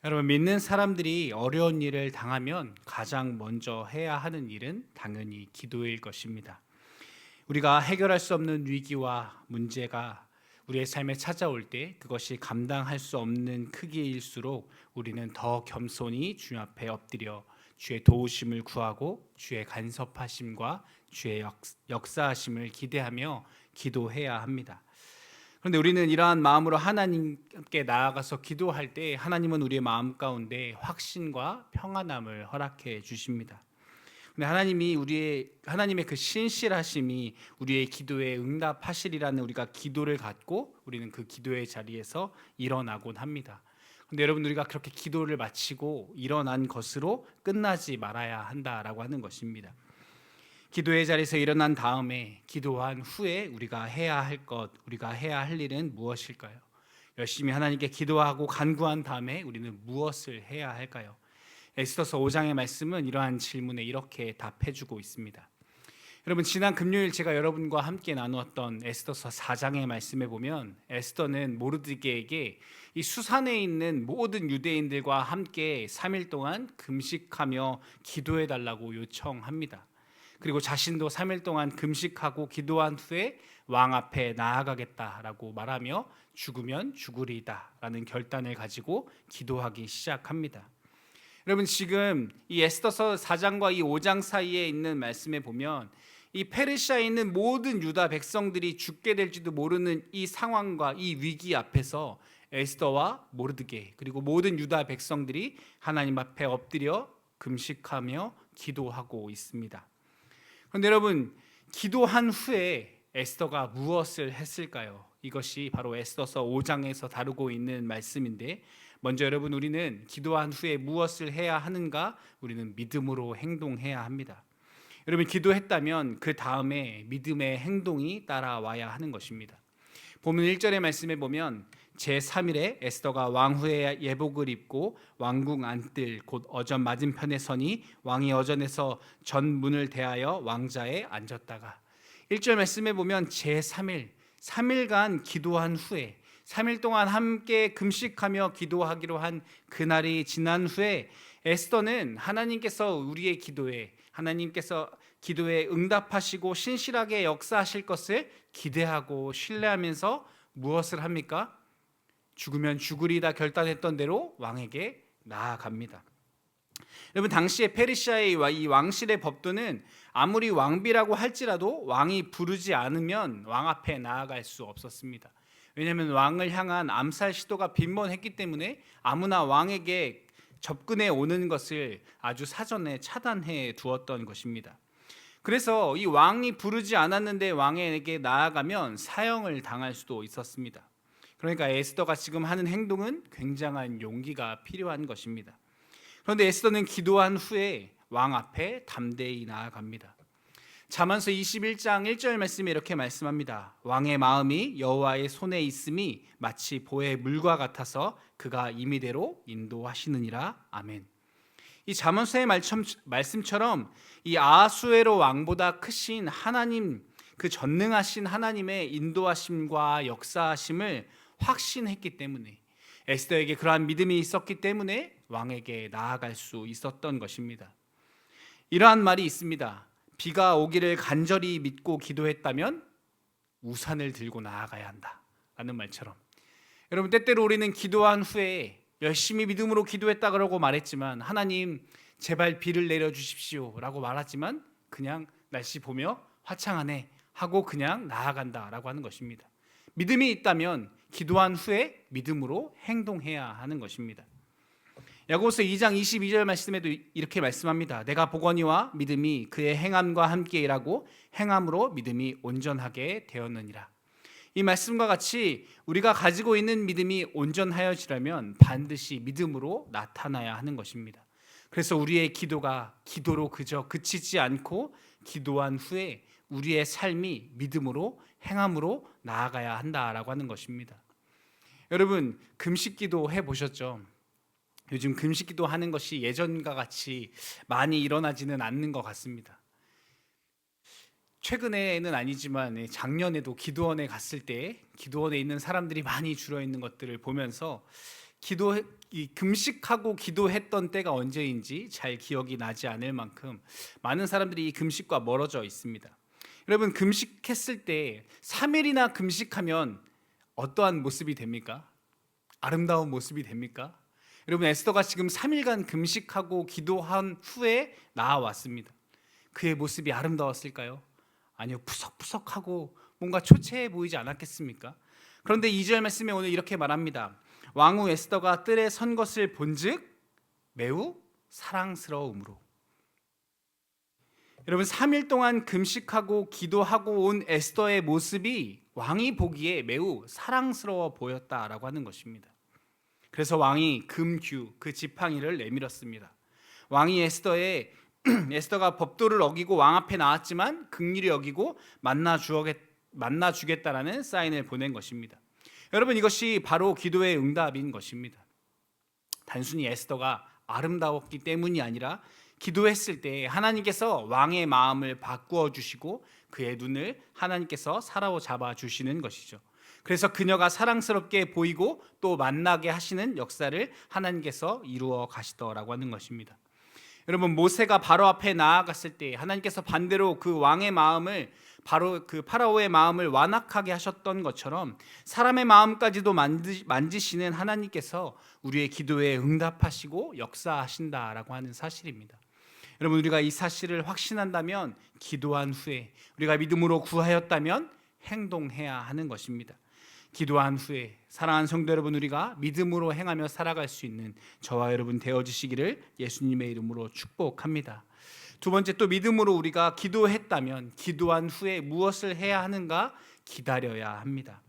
여러분, 믿는 사람들이 어려운 일을 당하면 가장 먼저 해야 하는 일은 당연히 기도일 것입니다. 우리가 해결할 수 없는 위기와 문제가 우리의 삶에 찾아올 때 그것이 감당할 수 없는 크기일수록 우리는 더 겸손히 주님 앞에 엎드려 주의 도우심을 구하고 주의 간섭하심과 주의 역사하심을 기대하며 기도해야 합니다. 그런데 우리는 이러한 마음으로 하나님께 나아가서 기도할 때 하나님은 우리의 마음 가운데 확신과 평안함을 허락해 주십니다. 근데 하나님의 그 신실하심이 우리의 기도에 응답하시리라는 우리가 기도를 갖고 우리는 그 기도의 자리에서 일어나곤 합니다. 근데 여러분, 우리가 그렇게 기도를 마치고 일어난 것으로 끝나지 말아야 한다라고 하는 것입니다. 기도의 자리에서 일어난 다음에 기도한 후에 우리가 해야 할 일은 무엇일까요? 열심히 하나님께 기도하고 간구한 다음에 우리는 무엇을 해야 할까요? 에스더서 5장의 말씀은 이러한 질문에 이렇게 답해주고 있습니다. 여러분, 지난 금요일 제가 여러분과 함께 나누었던 에스더서 4장의 말씀에 보면 에스더는 모르드게에게 이 수산에 있는 모든 유대인들과 함께 3일 동안 금식하며 기도해 달라고 요청합니다. 그리고 자신도 3일 동안 금식하고 기도한 후에 왕 앞에 나아가겠다라고 말하며 죽으면 죽으리다 라는 결단을 가지고 기도하기 시작합니다. 여러분, 지금 이 에스더서 4장과 이 5장 사이에 있는 말씀에 보면 이 페르시아에 있는 모든 유다 백성들이 죽게 될지도 모르는 이 상황과 이 위기 앞에서 에스더와 모르드게 그리고 모든 유다 백성들이 하나님 앞에 엎드려 금식하며 기도하고 있습니다. 그런데 여러분, 기도한 후에 에스더가 무엇을 했을까요? 이것이 바로 에스더서 5장에서 다루고 있는 말씀인데, 먼저 여러분, 우리는 기도한 후에 무엇을 해야 하는가? 우리는 믿음으로 행동해야 합니다. 여러분, 기도했다면 그 다음에 믿음의 행동이 따라와야 하는 것입니다. 보면 1절의 말씀에 보면 제3일에 에스더가 왕후의 예복을 입고 왕궁 안뜰 곧 어전 맞은편에 서니 왕이 어전에서 전문을 대하여 왕자에 앉았다가, 1절 말씀에 보면 제3일 3일간 기도한 후에 3일 동안 함께 금식하며 기도하기로 한 그날이 지난 후에 에스더는 하나님께서 기도에 응답하시고 신실하게 역사하실 것을 기대하고 신뢰하면서 무엇을 합니까? 죽으면 죽으리다 결단했던 대로 왕에게 나아갑니다. 여러분, 당시에 페르시아의 이 왕실의 법도는 아무리 왕비라고 할지라도 왕이 부르지 않으면 왕 앞에 나아갈 수 없었습니다. 왜냐하면 왕을 향한 암살 시도가 빈번했기 때문에 아무나 왕에게 접근해 오는 것을 아주 사전에 차단해 두었던 것입니다. 그래서 이 왕이 부르지 않았는데 왕에게 나아가면 사형을 당할 수도 있었습니다. 그러니까 에스더가 지금 하는 행동은 굉장한 용기가 필요한 것입니다. 그런데 에스더는 기도한 후에 왕 앞에 담대히 나아갑니다. 잠언서 21장 1절 말씀에 이렇게 말씀합니다. 왕의 마음이 여호와의 손에 있음이 마치 보의 물과 같아서 그가 임의대로 인도하시느니라. 아멘. 이 잠언서의 말씀처럼 이 아하수에로 왕보다 크신 하나님, 그 전능하신 하나님의 인도하심과 역사하심을 확신했기 때문에, 에스더에게 그러한 믿음이 있었기 때문에 왕에게 나아갈 수 있었던 것입니다. 이러한 말이 있습니다. 비가 오기를 간절히 믿고 기도했다면 우산을 들고 나아가야 한다 라는 말처럼, 여러분, 때때로 우리는 기도한 후에 열심히 믿음으로 기도했다 그러고 말했지만, 하나님 제발 비를 내려주십시오 라고 말하지만 그냥 날씨 보며 화창하네 하고 그냥 나아간다라고 하는 것입니다. 믿음이 있다면 기도한 후에 믿음으로 행동해야 하는 것입니다. 야고보서 2장 22절 말씀에도 이렇게 말씀합니다. 내가 보거니와 믿음이 그의 행함과 함께 일하고 행함으로 믿음이 온전하게 되었느니라. 이 말씀과 같이 우리가 가지고 있는 믿음이 온전하여지려면 반드시 믿음으로 나타나야 하는 것입니다. 그래서 우리의 기도가 기도로 그저 그치지 않고 기도한 후에 우리의 삶이 믿음으로 행함으로 나아가야 한다라고 하는 것입니다. 여러분, 금식기도 해보셨죠? 요즘 금식기도 하는 것이 예전과 같이 많이 일어나지는 않는 것 같습니다. 최근에는 아니지만 작년에도 기도원에 갔을 때 기도원에 있는 사람들이 많이 줄어 있는 것들을 보면서 이 금식하고 기도했던 때가 언제인지 잘 기억이 나지 않을 만큼 많은 사람들이 이 금식과 멀어져 있습니다. 여러분, 금식했을 때 3일이나 금식하면 어떠한 모습이 됩니까? 아름다운 모습이 됩니까? 여러분, 에스더가 지금 3일간 금식하고 기도한 후에 나아왔습니다. 그의 모습이 아름다웠을까요? 아니요, 푸석푸석하고 뭔가 초췌해 보이지 않았겠습니까? 그런데 2절 말씀에 오늘 이렇게 말합니다. 왕후 에스더가 뜰에 선 것을 본즉 매우 사랑스러움으로. 여러분, 3일 동안 금식하고 기도하고 온 에스더의 모습이 왕이 보기에 매우 사랑스러워 보였다라고 하는 것입니다. 그래서 왕이 금규 그 지팡이를 내밀었습니다. 왕이 에스더가 법도를 어기고 왕 앞에 나왔지만 긍휼히 여기고 만나 주겠다라는 사인을 보낸 것입니다. 여러분, 이것이 바로 기도의 응답인 것입니다. 단순히 에스더가 아름다웠기 때문이 아니라 기도했을 때 하나님께서 왕의 마음을 바꾸어 주시고 그의 눈을 하나님께서 사로잡아 주시는 것이죠. 그래서 그녀가 사랑스럽게 보이고 또 만나게 하시는 역사를 하나님께서 이루어 가시더라고 하는 것입니다. 여러분, 모세가 바로 앞에 나아갔을 때 하나님께서 반대로 그 왕의 마음을, 바로 그 파라오의 마음을 완악하게 하셨던 것처럼 사람의 마음까지도 만지시는 하나님께서 우리의 기도에 응답하시고 역사하신다라고 하는 사실입니다. 여러분, 우리가 이 사실을 확신한다면 기도한 후에, 우리가 믿음으로 구하였다면 행동해야 하는 것입니다. 기도한 후에 사랑하는 성도 여러분, 우리가 믿음으로 행하며 살아갈 수 있는 저와 여러분 되어주시기를 예수님의 이름으로 축복합니다. 두 번째, 또 믿음으로 우리가 기도했다면 기도한 후에 무엇을 해야 하는가? 기다려야 합니다.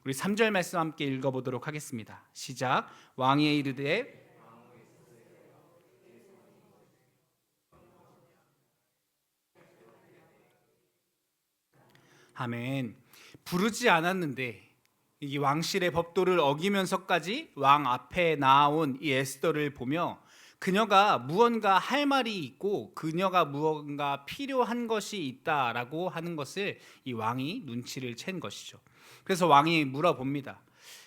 우리 3절 말씀 함께 읽어보도록 하겠습니다. 시작. 왕이 이르되 아멘. 부르지 않았는데 이 왕실의 법도를 어기면서까지 왕 앞에 나온 이 에스더를 보며 그녀가 무언가 할 말이 있고 그녀가 무언가 필요한 것이 있다라고 하는 것을 이 왕이 눈치를 챈 것이죠. 그래서 왕이 물어봅니다.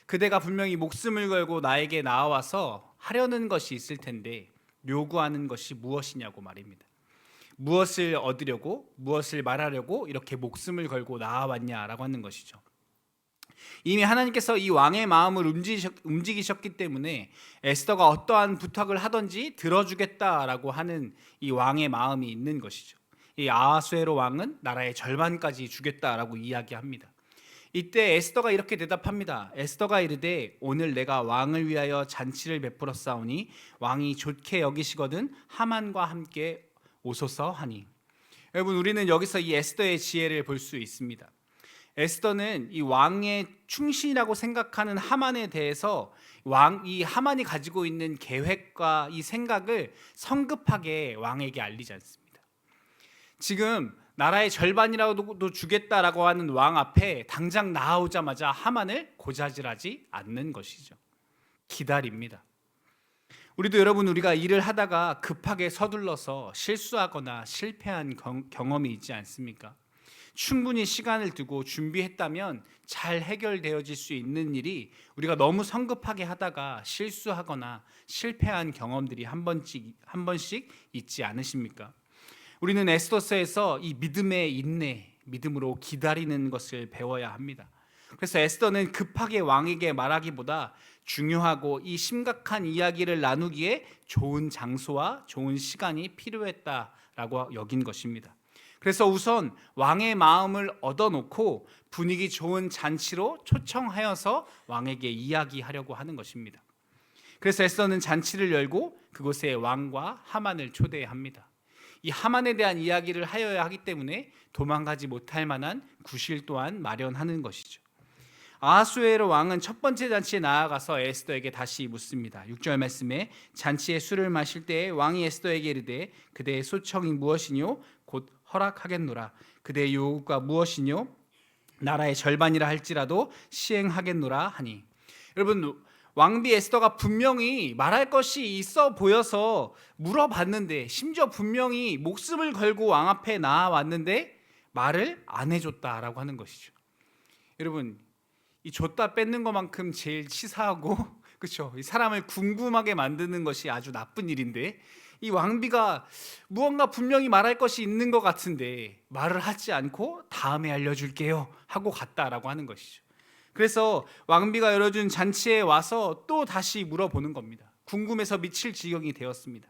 그대가 분명히 목숨을 걸고 나에게 나와서 하려는 것이 있을 텐데 요구하는 것이 무엇이냐고 말입니다. 무엇을 얻으려고, 무엇을 말하려고 이렇게 목숨을 걸고 나와왔냐라고 하는 것이죠. 이미 하나님께서 이 왕의 마음을 움직이셨기 때문에 에스더가 어떠한 부탁을 하든지 들어주겠다라고 하는 이 왕의 마음이 있는 것이죠. 이 아하수에로 왕은 나라의 절반까지 주겠다라고 이야기합니다. 이때 에스더가 이렇게 대답합니다. 에스더가 이르되 오늘 내가 왕을 위하여 잔치를 베풀었사오니 왕이 좋게 여기시거든 하만과 함께 오소서 하니. 여러분, 우리는 여기서 이 에스더의 지혜를 볼 수 있습니다. 에스더는 이 왕의 충신이라고 생각하는 하만에 대해서 이 하만이 가지고 있는 계획과 이 생각을 성급하게 왕에게 알리지 않습니다. 지금 나라의 절반이라도 주겠다라고 하는 왕 앞에 당장 나아오자마자 하만을 고자질하지 않는 것이죠. 기다립니다. 우리도 여러분, 우리가 일을 하다가 급하게 서둘러서 실수하거나 실패한 경험이 있지 않습니까? 충분히 시간을 두고 준비했다면 잘 해결되어질 수 있는 일이 우리가 너무 성급하게 하다가 실수하거나 실패한 경험들이 한 번씩 있지 않으십니까? 우리는 에스더서에서 이 믿음의 인내, 믿음으로 기다리는 것을 배워야 합니다. 그래서 에스더는 급하게 왕에게 말하기보다 중요하고 이 심각한 이야기를 나누기에 좋은 장소와 좋은 시간이 필요했다라고 여긴 것입니다. 그래서 우선 왕의 마음을 얻어놓고 분위기 좋은 잔치로 초청하여서 왕에게 이야기하려고 하는 것입니다. 그래서 에스더는 잔치를 열고 그곳에 왕과 하만을 초대합니다. 이 하만에 대한 이야기를 하여야 하기 때문에 도망가지 못할 만한 구실 또한 마련하는 것이죠. 아하수에로 왕은 첫 번째 잔치에 나아가서 에스더에게 다시 묻습니다. 6절 말씀에 잔치에 술을 마실 때에 왕이 에스더에게 이르되 그대의 소청이 무엇이뇨? 곧 허락하겠노라. 그대의 요구가 무엇이뇨? 나라의 절반이라 할지라도 시행하겠노라 하니. 여러분, 왕비 에스더가 분명히 말할 것이 있어 보여서 물어봤는데, 심지어 분명히 목숨을 걸고 왕 앞에 나와왔는데 말을 안 해줬다라고 하는 것이죠. 여러분, 이 줬다 뺏는 것만큼 제일 치사하고 그렇죠? 이 사람을 궁금하게 만드는 것이 아주 나쁜 일인데 이 왕비가 무언가 분명히 말할 것이 있는 것 같은데 말을 하지 않고 다음에 알려줄게요 하고 갔다라고 하는 것이죠. 그래서 왕비가 열어준 잔치에 와서 또 다시 물어보는 겁니다. 궁금해서 미칠 지경이 되었습니다.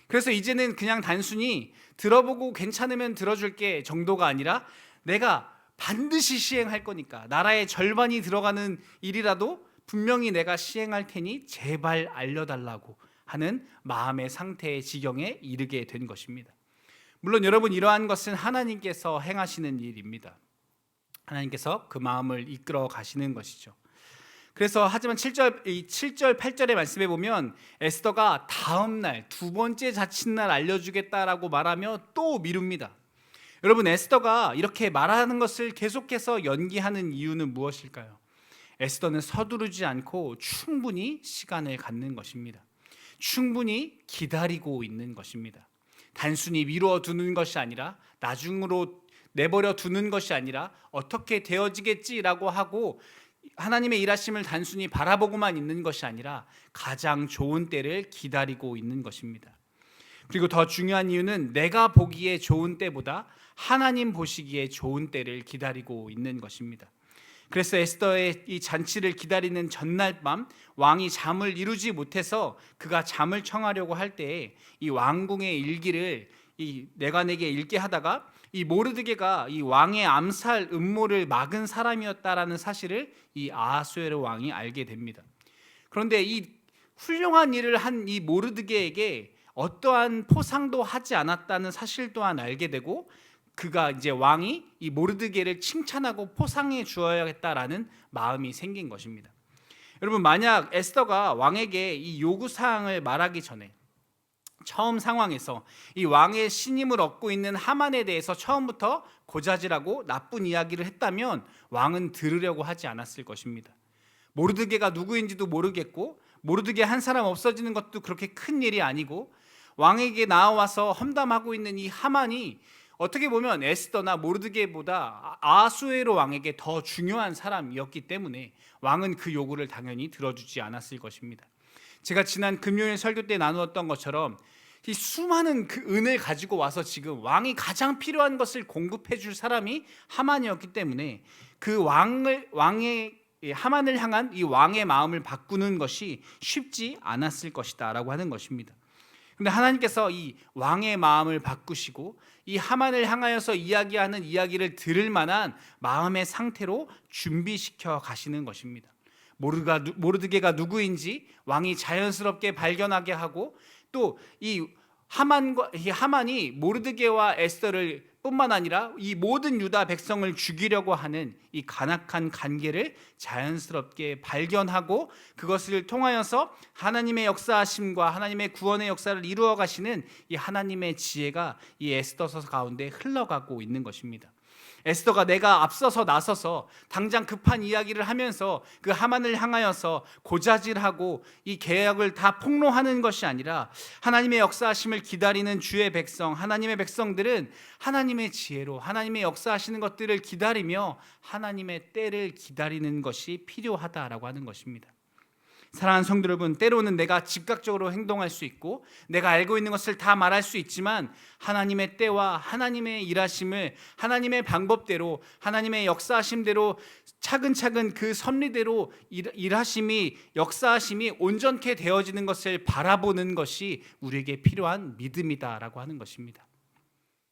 그래서 이제는 그냥 단순히 들어보고 괜찮으면 들어줄게 정도가 아니라 내가 반드시 시행할 거니까 나라의 절반이 들어가는 일이라도 분명히 내가 시행할 테니 제발 알려달라고 하는 마음의 상태의 지경에 이르게 된 것입니다. 물론 여러분, 이러한 것은 하나님께서 행하시는 일입니다. 하나님께서 그 마음을 이끌어 가시는 것이죠. 그래서 하지만 7절 8절의 말씀에 보면 에스더가 다음 날 두 번째 자칫날 알려주겠다라고 말하며 또 미룹니다. 여러분, 에스더가 이렇게 말하는 것을 계속해서 연기하는 이유는 무엇일까요? 에스더는 서두르지 않고 충분히 시간을 갖는 것입니다. 충분히 기다리고 있는 것입니다. 단순히 미루어 두는 것이 아니라, 나중으로 내버려 두는 것이 아니라 어떻게 되어지겠지라고 하고 하나님의 일하심을 단순히 바라보고만 있는 것이 아니라 가장 좋은 때를 기다리고 있는 것입니다. 그리고 더 중요한 이유는 내가 보기에 좋은 때보다 하나님 보시기에 좋은 때를 기다리고 있는 것입니다. 그래서 에스더의 이 잔치를 기다리는 전날 밤 왕이 잠을 이루지 못해서 그가 잠을 청하려고 할 때에 이 왕궁의 일기를 이 내관에게 읽게 하다가 이 모르드게가 이 왕의 암살 음모를 막은 사람이었다라는 사실을 이 아하수에로 왕이 알게 됩니다. 그런데 이 훌륭한 일을 한 이 모르드게에게 어떠한 포상도 하지 않았다는 사실 또한 알게 되고, 그가 이제 왕이 이 모르드게를 칭찬하고 포상해 주어야겠다라는 마음이 생긴 것입니다. 여러분, 만약 에스더가 왕에게 이 요구 사항을 말하기 전에 처음 상황에서 이 왕의 신임을 얻고 있는 하만에 대해서 처음부터 고자질하고 나쁜 이야기를 했다면 왕은 들으려고 하지 않았을 것입니다. 모르드게가 누구인지도 모르겠고 모르드게 한 사람 없어지는 것도 그렇게 큰 일이 아니고 왕에게 나와서 험담하고 있는 이 하만이 어떻게 보면 에스더나 모르드게보다 아하수에로 왕에게 더 중요한 사람이었기 때문에 왕은 그 요구를 당연히 들어주지 않았을 것입니다. 제가 지난 금요일 설교 때 나누었던 것처럼 이 수많은 그 은을 가지고 와서 지금 왕이 가장 필요한 것을 공급해 줄 사람이 하만이었기 때문에 그 왕의 하만을 향한 이 왕의 마음을 바꾸는 것이 쉽지 않았을 것이다 라고 하는 것입니다. 그런데 하나님께서 이 왕의 마음을 바꾸시고 이 하만을 향하여서 이야기하는 이야기를 들을 만한 마음의 상태로 준비시켜 가시는 것입니다. 모르드게가 누구인지 왕이 자연스럽게 발견하게 하고, 또 이 하만이 모르드게와 에스더를 뿐만 아니라 이 모든 유다 백성을 죽이려고 하는 이 간악한 관계를 자연스럽게 발견하고 그것을 통하여서 하나님의 역사하심과 하나님의 구원의 역사를 이루어 가시는 이 하나님의 지혜가 이 에스더서 가운데 흘러가고 있는 것입니다. 에스더가 내가 앞서서 나서서 당장 급한 이야기를 하면서 그 하만을 향하여서 고자질하고 이 계약을 다 폭로하는 것이 아니라 하나님의 역사하심을 기다리는 주의 백성, 하나님의 백성들은 하나님의 지혜로 하나님의 역사하시는 것들을 기다리며 하나님의 때를 기다리는 것이 필요하다라고 하는 것입니다. 사랑하는 성도 여러분, 때로는 내가 즉각적으로 행동할 수 있고 내가 알고 있는 것을 다 말할 수 있지만 하나님의 때와 하나님의 일하심을 하나님의 방법대로 하나님의 역사하심대로 차근차근 그 섭리대로 일하심이 역사하심이 온전케 되어지는 것을 바라보는 것이 우리에게 필요한 믿음이다라고 하는 것입니다.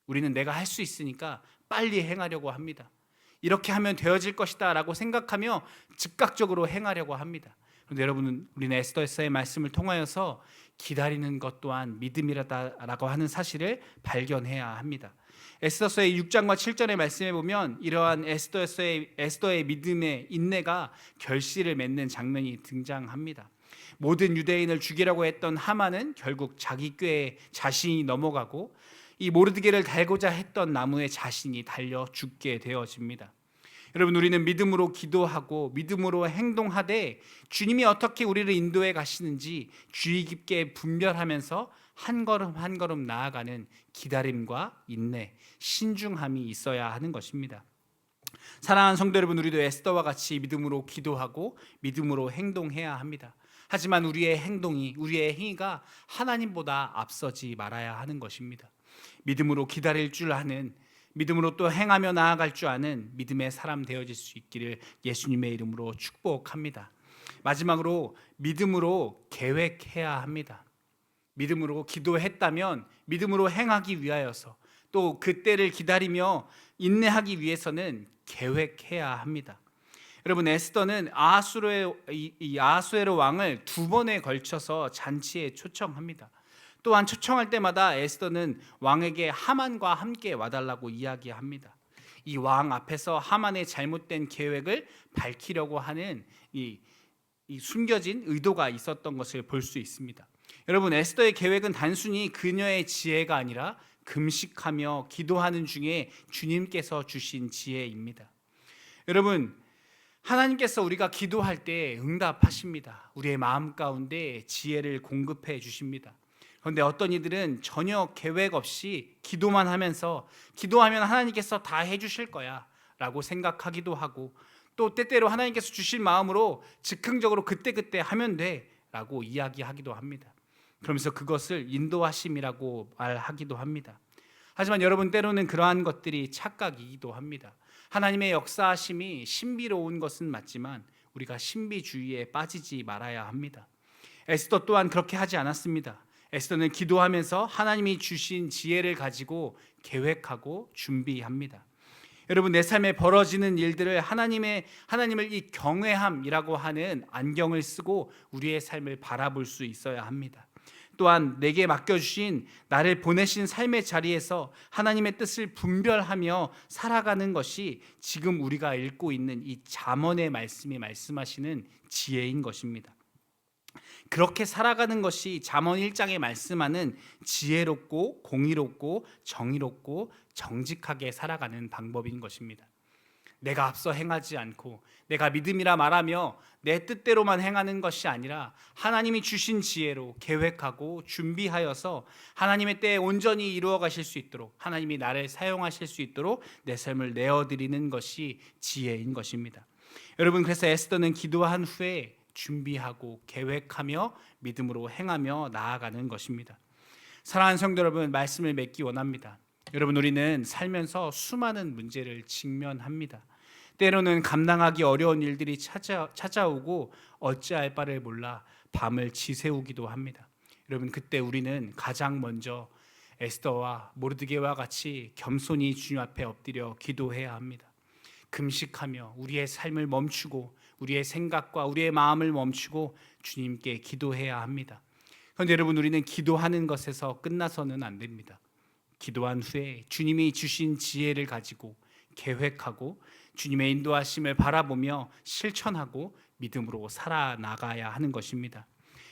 우리는 내가 할 수 있으니까 빨리 행하려고 합니다. 이렇게 하면 되어질 것이다 라고 생각하며 즉각적으로 행하려고 합니다. 그런데 여러분은 우리는 에스더의 말씀을 통하여서 기다리는 것 또한 믿음이라고 하는 사실을 발견해야 합니다. 에스더서의 6장과 7절의 말씀에 보면 이러한 에스더의 믿음의 인내가 결실을 맺는 장면이 등장합니다. 모든 유대인을 죽이려고 했던 하만은 결국 자기 꾀에 자신이 넘어가고 이 모르드게를 달고자 했던 나무에 자신이 달려 죽게 되어집니다. 여러분, 우리는 믿음으로 기도하고 믿음으로 행동하되 주님이 어떻게 우리를 인도해 가시는지 주의 깊게 분별하면서 한 걸음 한 걸음 나아가는 기다림과 인내, 신중함이 있어야 하는 것입니다. 사랑하는 성도 여러분, 우리도 에스더와 같이 믿음으로 기도하고 믿음으로 행동해야 합니다. 하지만 우리의 행동이, 우리의 행위가 하나님보다 앞서지 말아야 하는 것입니다. 믿음으로 기다릴 줄 아는, 믿음으로 또 행하며 나아갈 줄 아는 믿음의 사람 되어질 수 있기를 예수님의 이름으로 축복합니다. 마지막으로 믿음으로 계획해야 합니다. 믿음으로 기도했다면 믿음으로 행하기 위하여서, 또 그때를 기다리며 인내하기 위해서는 계획해야 합니다. 여러분, 에스더는 아하수에로 왕을 2번에 걸쳐서 잔치에 초청합니다. 또한 초청할 때마다 에스더는 왕에게 하만과 함께 와달라고 이야기합니다. 이 왕 앞에서 하만의 잘못된 계획을 밝히려고 하는 이 숨겨진 의도가 있었던 것을 볼 수 있습니다. 여러분, 에스더의 계획은 단순히 그녀의 지혜가 아니라 금식하며 기도하는 중에 주님께서 주신 지혜입니다. 여러분, 하나님께서 우리가 기도할 때 응답하십니다. 우리의 마음 가운데 지혜를 공급해 주십니다. 그런데 어떤 이들은 전혀 계획 없이 기도만 하면서, 기도하면 하나님께서 다 해주실 거야 라고 생각하기도 하고, 또 때때로 하나님께서 주실 마음으로 즉흥적으로 그때그때 하면 돼 라고 이야기하기도 합니다. 그러면서 그것을 인도하심이라고 말하기도 합니다. 하지만 여러분, 때로는 그러한 것들이 착각이기도 합니다. 하나님의 역사하심이 신비로운 것은 맞지만 우리가 신비주의에 빠지지 말아야 합니다. 에스더 또한 그렇게 하지 않았습니다. 에스더는 기도하면서 하나님이 주신 지혜를 가지고 계획하고 준비합니다. 여러분, 내 삶에 벌어지는 일들을 하나님을 이 경외함이라고 하는 안경을 쓰고 우리의 삶을 바라볼 수 있어야 합니다. 또한 내게 맡겨주신, 나를 보내신 삶의 자리에서 하나님의 뜻을 분별하며 살아가는 것이 지금 우리가 읽고 있는 이 잠언의 말씀이 말씀하시는 지혜인 것입니다. 그렇게 살아가는 것이 잠언 1장에 말씀하는 지혜롭고 공의롭고 정의롭고 정직하게 살아가는 방법인 것입니다. 내가 앞서 행하지 않고 내가 믿음이라 말하며 내 뜻대로만 행하는 것이 아니라 하나님이 주신 지혜로 계획하고 준비하여서 하나님의 때에 온전히 이루어 가실 수 있도록, 하나님이 나를 사용하실 수 있도록 내 삶을 내어드리는 것이 지혜인 것입니다. 여러분, 그래서 에스더는 기도한 후에 준비하고 계획하며 믿음으로 행하며 나아가는 것입니다. 사랑하는 성도 여러분, 말씀을 맺기 원합니다. 여러분, 우리는 살면서 수많은 문제를 직면합니다. 때로는 감당하기 어려운 일들이 찾아오고 어찌할 바를 몰라 밤을 지새우기도 합니다. 여러분, 그때 우리는 가장 먼저 에스더와 모르드게와 같이 겸손히 주님 앞에 엎드려 기도해야 합니다. 금식하며 우리의 삶을 멈추고 우리의 생각과 우리의 마음을 멈추고 주님께 기도해야 합니다. 그런데 여러분, 우리는 기도하는 것에서 끝나서는 안 됩니다. 기도한 후에 주님이 주신 지혜를 가지고 계획하고 주님의 인도하심을 바라보며 실천하고 믿음으로 살아나가야 하는 것입니다.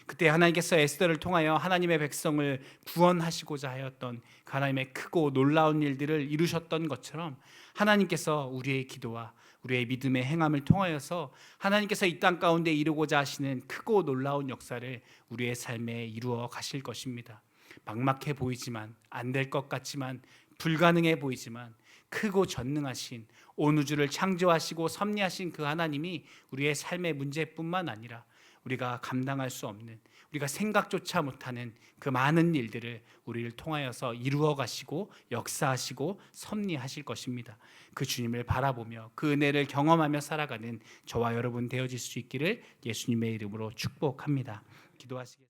그때 하나님께서 에스더를 통하여 하나님의 백성을 구원하시고자 하였던 그 하나님의 크고 놀라운 일들을 이루셨던 것처럼 하나님께서 우리의 기도와 우리의 믿음의 행함을 통하여서 하나님께서 이 땅 가운데 이루고자 하시는 크고 놀라운 역사를 우리의 삶에 이루어 가실 것입니다. 막막해 보이지만, 안 될 것 같지만, 불가능해 보이지만 크고 전능하신, 온 우주를 창조하시고 섭리하신 그 하나님이 우리의 삶의 문제뿐만 아니라 우리가 감당할 수 없는, 우리가 생각조차 못하는 그 많은 일들을 우리를 통하여서 이루어 가시고 역사하시고 섭리하실 것입니다. 그 주님을 바라보며 그 은혜를 경험하며 살아가는 저와 여러분 되어질 수 있기를 예수님의 이름으로 축복합니다. 기도하시겠습니다.